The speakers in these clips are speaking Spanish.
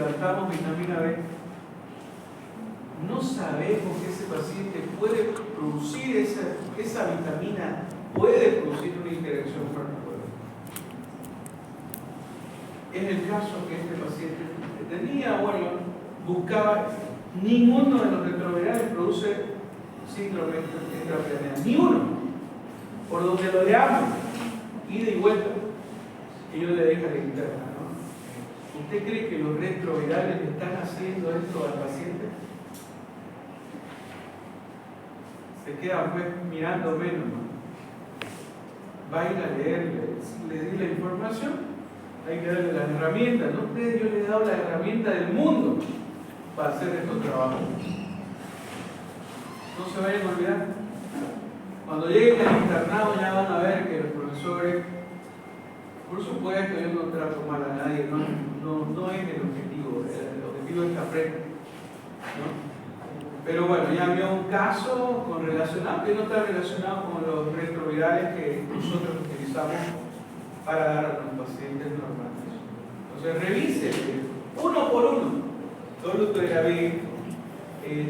implantamos vitamina B, no sabemos que ese paciente puede producir esa vitamina, puede producir una interacción cuerpo-cuerpo. Es el caso que este paciente tenía, bueno, buscaba, ninguno de los retrovirales produce síndrome intracraneal, ni uno, por donde lo leamos, ida y vuelta, y yo le dejo la interna, ¿no? ¿Usted cree que los retrovirales le están haciendo esto al paciente? Se queda pues mirando menos, ¿no? Va a ir a leer, le di la información, hay que darle las herramientas, ¿no? Ustedes, yo les he dado la herramienta del mundo para hacer estos trabajos. No se vayan a olvidar. Cuando lleguen al internado ya van a ver que los profesores, por supuesto, yo no trato mal a nadie, no es el objetivo es que aprendan, ¿no? Pero bueno, ya había un caso relacionado, que no está relacionado con los retrovirales que nosotros utilizamos para dar a los pacientes normales. Entonces revise uno por uno, dolutegravir,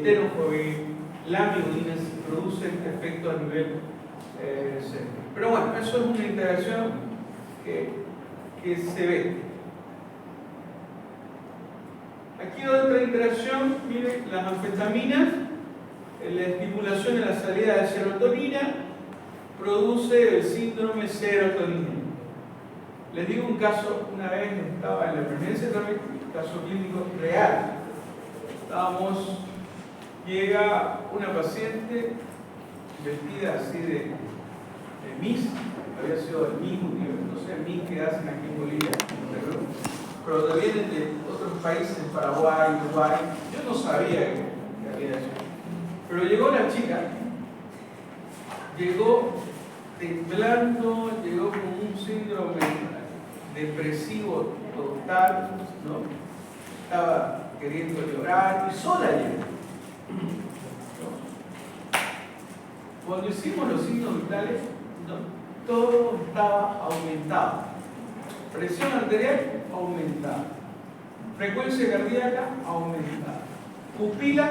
tenofovir, lamivudina, si produce este efecto a nivel cerebral. Pero bueno, eso es una interacción que se ve. Aquí otra interacción, miren, las anfetaminas, la estimulación de la salida de serotonina produce el síndrome serotonínico. Les digo un caso, una vez estaba en la emergencia también, un caso clínico real. Llega una paciente vestida así de Miss, había sido el Miss, no sé, Miss que hacen aquí en Bolivia, pero vienen de otros países, Paraguay, Uruguay. Yo no sabía que había eso. Pero llegó la chica, llegó temblando, llegó con un síndrome depresivo total, ¿no? Estaba queriendo llorar y sola llegó. Cuando hicimos los signos vitales, ¿no? Todo estaba aumentado. Presión arterial aumentada, frecuencia cardíaca aumentada, pupila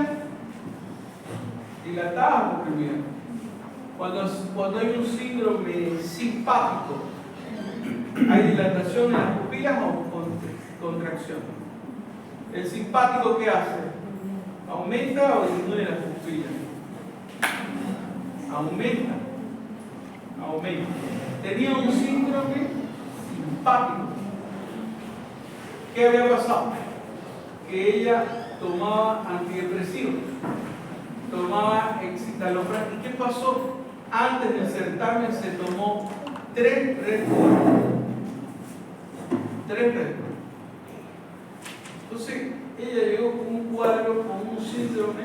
dilatada o comprimida. Cuando hay un síndrome simpático, hay dilatación en las pupilas o contracción. ¿El simpático qué hace? ¿Aumenta o disminuye las pupilas? Aumenta. Tenía un síndrome simpático. ¿Qué había pasado? Que ella tomaba antidepresivos, tomaba escitalopram. ¿Y qué pasó? Antes del certamen se tomó 3 Red Bull. 3 Red Bull. Entonces, ella llegó con un cuadro, con un síndrome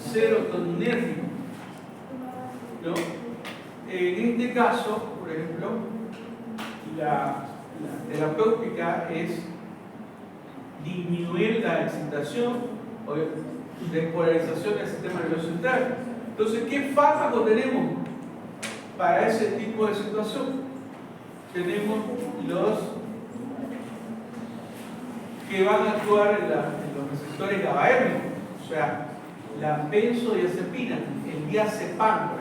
serotoninérgico, ¿no? En este caso, por ejemplo, la terapéutica es disminuir la excitación o despolarización del sistema nervioso central. Entonces, ¿qué fármaco tenemos para ese tipo de situación? Tenemos los que van a actuar en los receptores GABAérgicos, o sea, la benzodiazepina, el diazepam,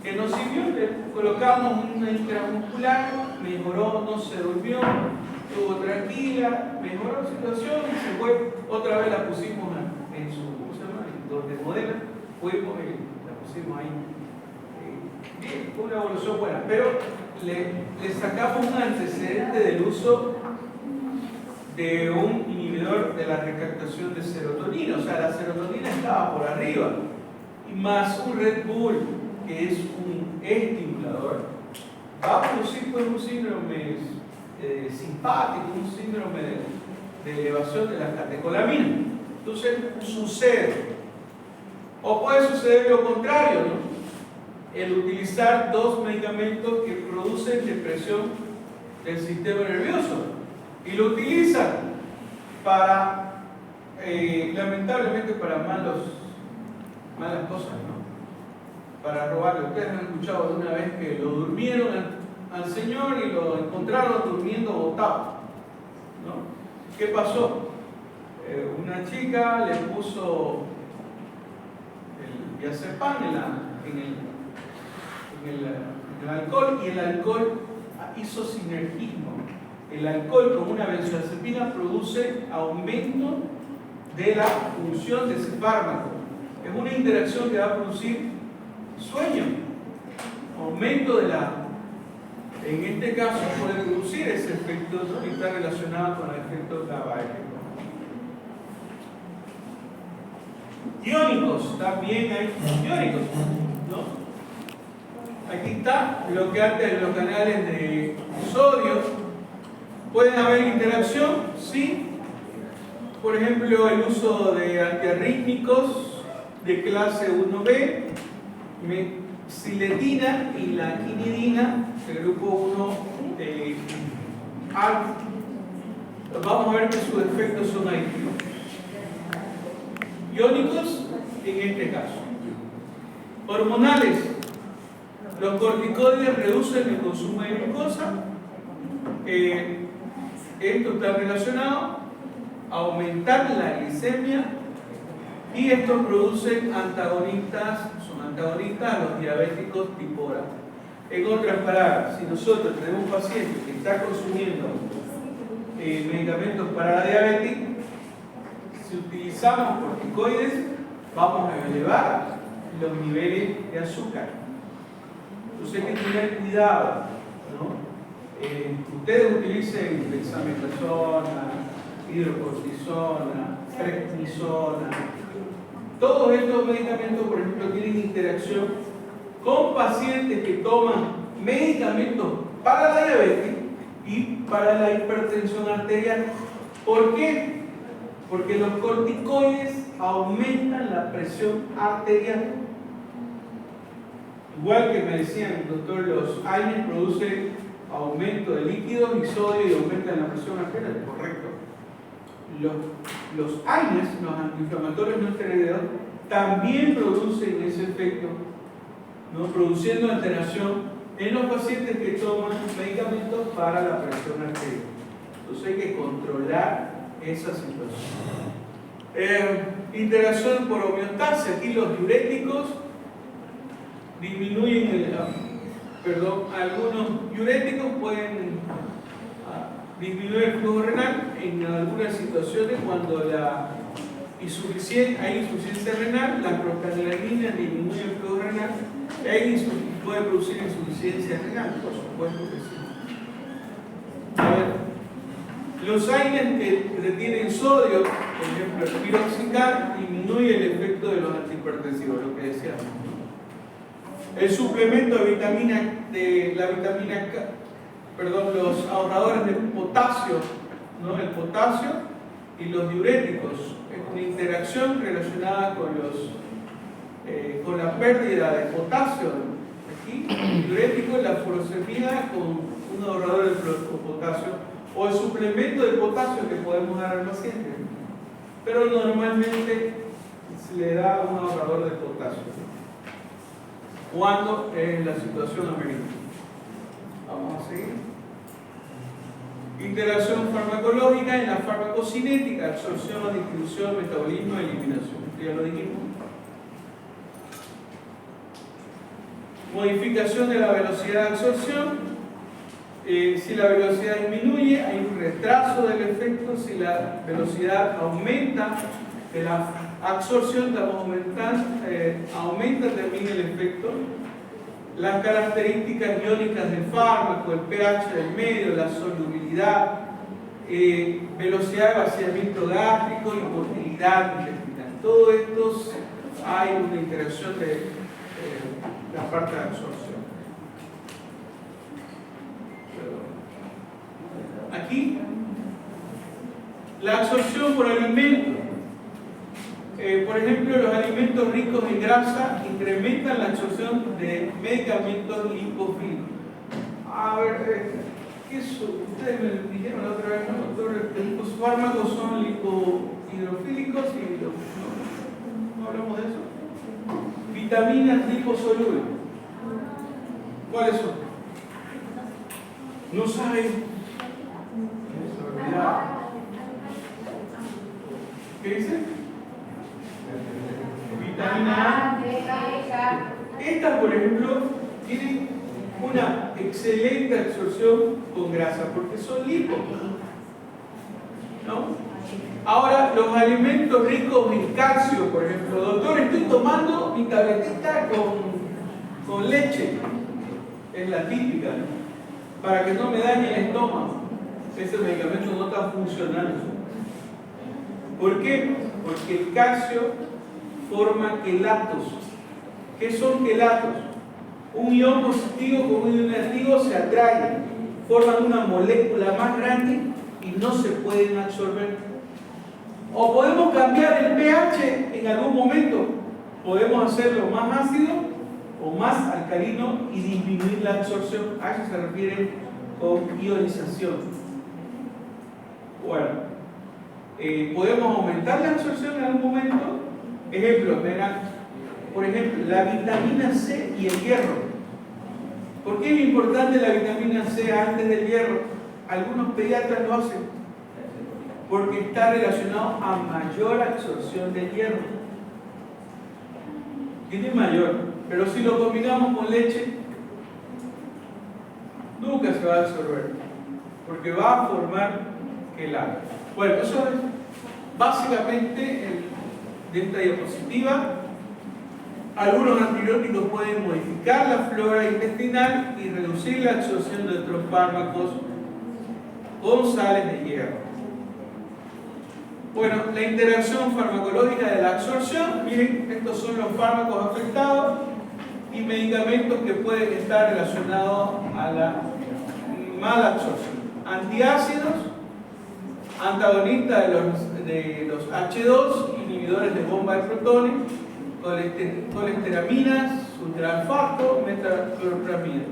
que nos sirvió, le colocamos una intramuscular, mejoró, no se durmió, estuvo tranquila, mejoró la situación y se fue. Otra vez la pusimos en su, ¿cómo se llama? Donde modela, fuimos y la pusimos ahí. Bien, fue una evolución buena, pero le sacamos un antecedente del uso de un inhibidor de la recaptación de serotonina, o sea, la serotonina estaba por arriba, y más un Red Bull, que es un estimulador, va a producir pues un síndrome simpático, un síndrome de elevación de las catecolaminas. Entonces sucede, o puede suceder lo contrario, ¿no? El utilizar 2 medicamentos que producen depresión del sistema nervioso y lo utilizan para, lamentablemente, para malas cosas, ¿no? Para robarle. Ustedes han escuchado de una vez que lo durmieron al señor y lo encontraron durmiendo botado, ¿no? ¿Qué pasó? Una chica le puso el diazepam en el alcohol, y el alcohol hizo sinergismo. El alcohol con una benzodiazepina produce aumento de la función de ese fármaco. Es una interacción que va a producir sueño, aumento de la... En este caso puede producir ese efecto que está relacionado con el efecto GABAérgico. Iónicos, también hay iónicos, ¿no? Aquí está bloqueante los canales de sodio. ¿Pueden haber interacción? Sí. Por ejemplo, el uso de antiarrítmicos de clase 1B, siletina y la quinidina, el grupo 1 de ALF. Vamos a ver que sus efectos son adictivos. Iónicos en este caso. Hormonales. Los corticoides reducen el consumo de glucosa. Esto está relacionado a aumentar la glicemia, y estos producen antagonistas, son antagonistas a los diabéticos tipo A. En otras palabras, si nosotros tenemos un paciente que está consumiendo medicamentos para la diabetes, si utilizamos corticoides, vamos a elevar los niveles de azúcar. Entonces hay que tener cuidado, ¿no? Ustedes utilicen dexametasona, hidrocortisona, prednisona. Todos estos medicamentos, por ejemplo, tienen interacción con pacientes que toman medicamentos para la diabetes y para la hipertensión arterial. ¿Por qué? Porque los corticoides aumentan la presión arterial. Igual que me decían, doctor, los AINES producen aumento de líquidos y sodio y aumentan la presión arterial. Correcto. Los AINES, los antiinflamatorios no esteroideos, también producen ese efecto, ¿no? Produciendo alteración en los pacientes que toman medicamentos para la presión arterial. Entonces hay que controlar esa situación. Interacción por homeostasis. Aquí los diuréticos disminuyen algunos diuréticos pueden disminuir el flujo renal en algunas situaciones cuando hay insuficiencia renal. La prostaglandina disminuye el flujo renal y puede producir insuficiencia renal, por supuesto que sí. A ver, los AINES que retienen sodio, por ejemplo el piroxicam, disminuye el efecto de los antihipertensivos, lo que decíamos. El suplemento de los ahorradores de potasio, ¿no? El potasio y los diuréticos. Es una interacción relacionada con la pérdida de potasio. Aquí, el diurético es la furosemida con un ahorrador de potasio, o el suplemento de potasio que podemos dar al paciente. Pero normalmente se le da un ahorrador de potasio cuando la situación amerita. Vamos a seguir. Interacción farmacológica en la farmacocinética, absorción, distribución, metabolismo, eliminación. Ya lo dijimos. Modificación de la velocidad de absorción. Si la velocidad disminuye, hay un retraso del efecto. Si la velocidad aumenta de la absorción, aumenta también el efecto. Las características iónicas del fármaco, el pH del medio, la solubilidad, velocidad de vaciamiento gástrico y motilidad intestinal. Todo esto hay una interacción de la parte de absorción. Aquí, la absorción por alimento. Por ejemplo, los alimentos ricos en grasa incrementan la absorción de medicamentos lipofílicos. A ver, ¿qué es eso? Ustedes me dijeron la otra vez, ¿no, doctor? Los fármacos son lipohidrofílicos y ¿no hablamos de eso? Vitaminas liposolubles. ¿Cuáles son? No saben. ¿Qué dice? Vitamina A. Estas, por ejemplo, tienen una excelente absorción con grasa porque son lipos, ¿no? Ahora, los alimentos ricos en calcio, por ejemplo, doctor, estoy tomando mi tabletita con leche, es la típica, ¿no? Para que no me dañe el estómago. Ese medicamento no está funcionando. ¿Por qué? Porque el calcio forma quelatos. ¿Qué son quelatos? Un ion positivo con un ion negativo se atraen, forman una molécula más grande y no se pueden absorber. O podemos cambiar el pH en algún momento. Podemos hacerlo más ácido o más alcalino y disminuir la absorción. A eso se refiere con ionización. Bueno, podemos aumentar la absorción en algún momento. Ejemplo, verán, por ejemplo, la vitamina C y el hierro. ¿Por qué es importante la vitamina C antes del hierro? Algunos pediatras lo hacen porque está relacionado a mayor absorción de hierro. Tiene mayor, pero si lo combinamos con leche, nunca se va a absorber, porque va a formar quelato. Bueno, eso es básicamente de esta diapositiva. Algunos antibióticos pueden modificar la flora intestinal y reducir la absorción de otros fármacos con sales de hierro. Bueno, la interacción farmacológica de la absorción, miren, estos son los fármacos afectados y medicamentos que pueden estar relacionados a la mala absorción. Antiácidos, antagonistas de los H2, inhibidores de bomba de protones, colesteraminas, sultralfato, metacloropramida.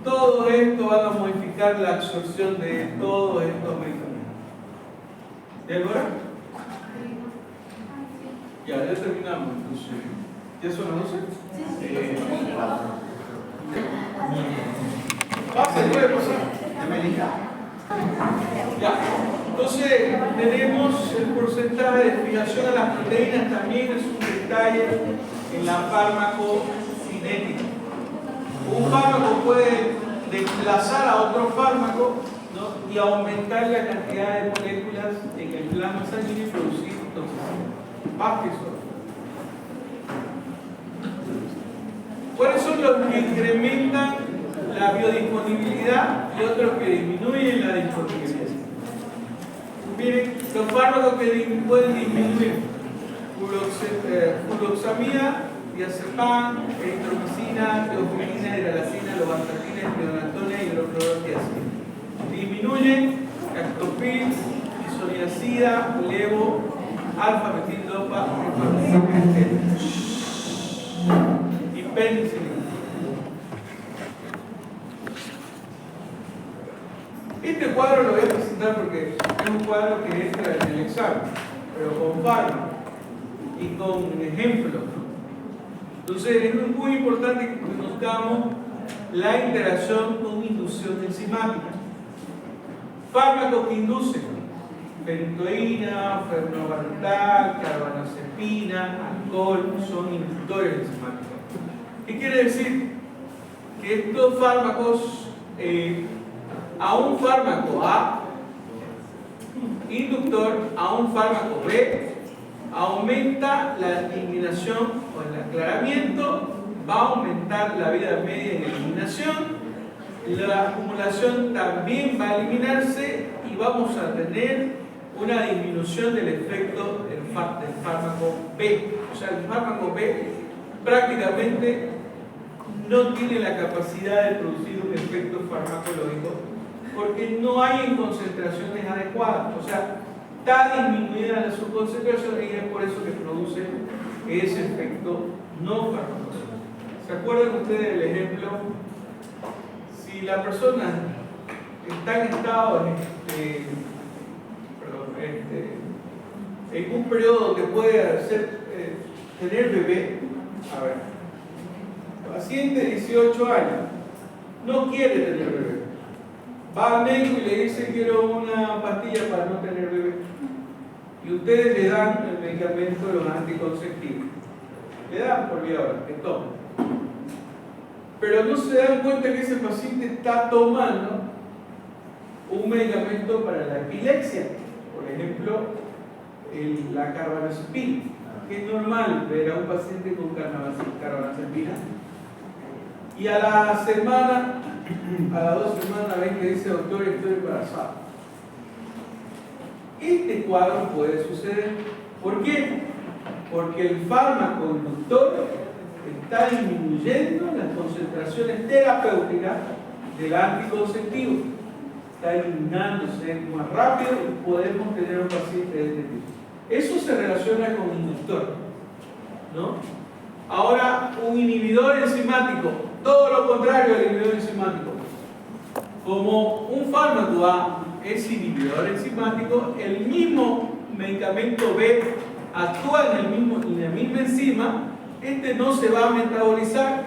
Todo esto va a modificar la absorción de todos estos medicamentos. ¿Débora? Ya terminamos. Entonces, ¿ya son las 12? Sí. Pase, puede pasar. Ya. Entonces, tenemos el porcentaje de fijación a las proteínas, también es un detalle en la farmacocinética. Un fármaco puede desplazar a otro fármaco, ¿no? Y aumentar la cantidad de moléculas en el plasma sanguíneo y producir toxicidad. Más que eso. ¿Cuáles son los que incrementan la biodisponibilidad y otros que disminuyen la disponibilidad? Miren, los fármacos que pueden disminuir: furoxamida, diazepam, eritromicina, teofilina, hidralacina, lovastatina, espionatonia y hidroclorotiazida. Disminuyen actopil, isoniazida, levo, alfa-metildopa, y penicilina. Este cuadro lo voy a presentar porque es un cuadro que entra en el examen, pero con fármacos y con ejemplos. Entonces es muy importante que conozcamos la interacción con inducción enzimática. Fármacos que inducen: bentoína, fenobarbital, carbamazepina, alcohol, son inductores enzimáticos. ¿Qué quiere decir? Que estos fármacos, a un fármaco A, inductor, a un fármaco B, aumenta la eliminación o el aclaramiento, va a aumentar la vida media en eliminación, la acumulación también va a eliminarse y vamos a tener una disminución del efecto del fármaco B. O sea, el fármaco B prácticamente no tiene la capacidad de producir un efecto farmacológico porque no hay en concentraciones adecuadas. O sea, está disminuida su concentración y es por eso que produce ese efecto no farmacológico. ¿Se acuerdan ustedes del ejemplo? Si la persona está en estado en un periodo que puede tener bebé, a ver, paciente de 18 años, no quiere tener bebé, va al médico y le dice: quiero una pastilla para no tener bebé. y ustedes le dan el medicamento de los anticonceptivos. Le dan por vía oral, que toma. Pero no se dan cuenta que ese paciente está tomando un medicamento para la epilepsia, por ejemplo, la carbamazepina, que es normal ver a un paciente con carbamazepina y a la semana, a las 2 semanas ven que dice: doctor, estoy embarazado. Este cuadro puede suceder. ¿Por qué? Porque el fármaco inductor está disminuyendo las concentraciones terapéuticas del anticonceptivo, está eliminándose más rápido y podemos tener un paciente de este tipo. Eso se relaciona con inductor, ¿no? Ahora, un inhibidor enzimático, todo lo contrario al inhibidor enzimático. Como un fármaco A es inhibidor enzimático, el mismo medicamento B actúa en la misma enzima, este no se va a metabolizar,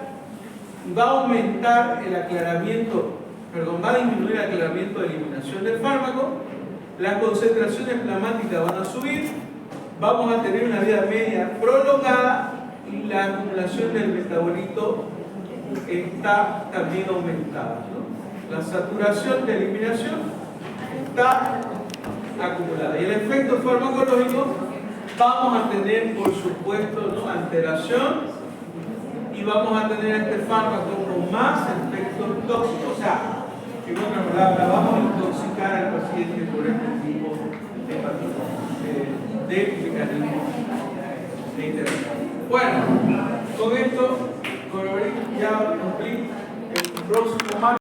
va a aumentar el aclaramiento, va a disminuir el aclaramiento de eliminación del fármaco, las concentraciones plasmáticas van a subir, vamos a tener una vida media prolongada y la acumulación del metabolito está también aumentada, ¿no? La saturación de eliminación está acumulada y el efecto farmacológico, vamos a tener, por supuesto, ¿no?, alteración, y vamos a tener este fármaco con más efectos tóxicos. O sea, en otras palabras, vamos a intoxicar al paciente por este tipo de mecanismo de interacción. Bueno, con esto, ya cumplí el próximo martes.